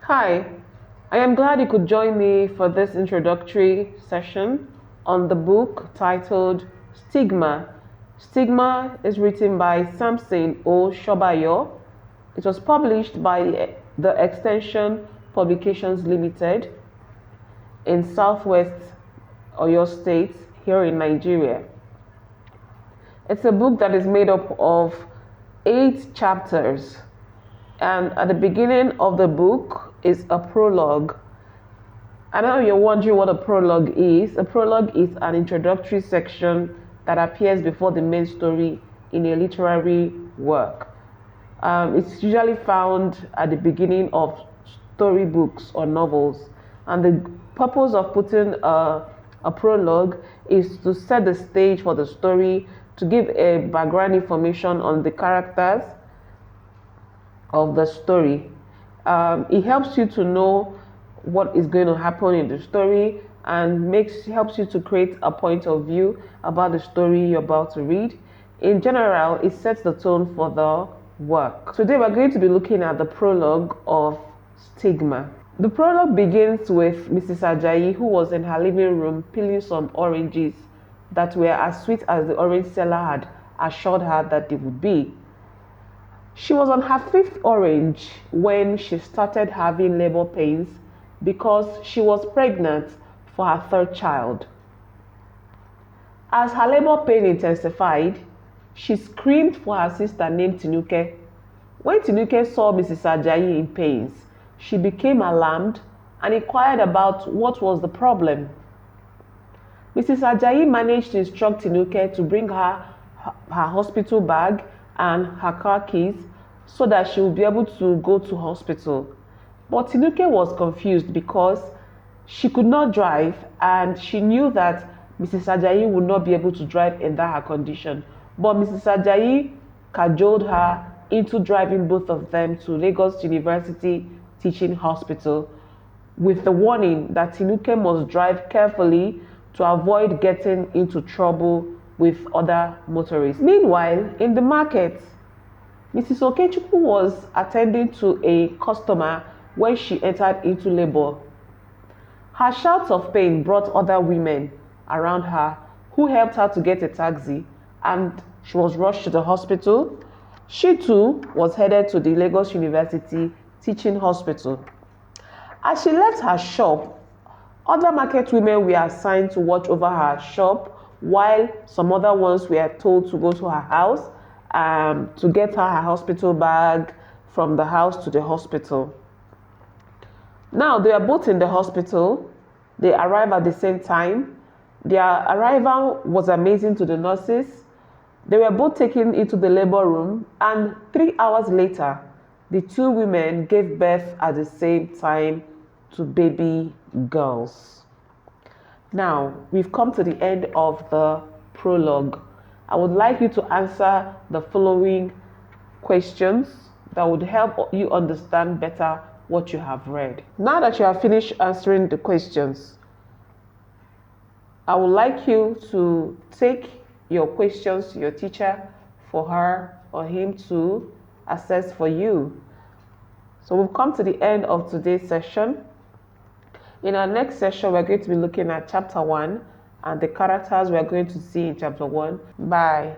Hi, I am glad you could join me for this introductory session on the book titled Stigma. Stigma is written by Samson O Shobayo. It was published by the Extension Publications Limited in Southwest Oyo State here in Nigeria. It's a book that is made up of 8 chapters, and at the beginning of the book is a prologue. I know you're wondering what a prologue is. A prologue is an introductory section that appears before the main story in a literary work. It's usually found at the beginning of storybooks or novels, and the purpose of putting a prologue is to set the stage for the story, to give a background information on the characters of the story. It helps you to know what is going to happen in the story and helps you to create a point of view about the story you're about to read. In general, it sets the tone for the work. Today we're going to be looking at the prologue of Stigma. The prologue begins with Mrs. Ajayi, who was in her living room peeling some oranges that were as sweet as the orange seller had assured her that they would be. She was on her 5th orange when she started having labor pains because she was pregnant for her 3rd child. As her labor pain intensified, she screamed for her sister named Tinuke. When Tinuke saw Mrs. Ajayi in pains, she became alarmed and inquired about what was the problem. Mrs. Ajayi managed to instruct Tinuke to bring her hospital bag and her car keys so that she would be able to go to hospital. But Tinuke was confused because she could not drive, and she knew that Mrs. Ajayi would not be able to drive in that her condition. But Mrs. Ajayi cajoled her into driving both of them to Lagos University Teaching Hospital with the warning that Tinuke must drive carefully to avoid getting into trouble with other motorists. Meanwhile, in the market, Mrs. Okechukwu was attending to a customer when she entered into labor. Her shouts of pain brought other women around her who helped her to get a taxi, and she was rushed to the hospital. She too was headed to the Lagos University Teaching Hospital. As she left her shop, other market women were assigned to watch over her shop, while some other ones were told to go to her house to get her hospital bag from the house to the hospital. Now they are both in the hospital. They arrive at the same time. Their arrival was amazing to the nurses. They were both taken into the labor room, and 3 hours later, the 2 women gave birth at the same time to baby girls. Now, we've come to the end of the prologue. I would like you to answer the following questions that would help you understand better what you have read. Now that you have finished answering the questions, I would like you to take your questions to your teacher for her or him to assess for you. So we've come to the end of today's session. In our next session, we're going to be looking at chapter 1 and the characters we're going to see in chapter 1. Bye.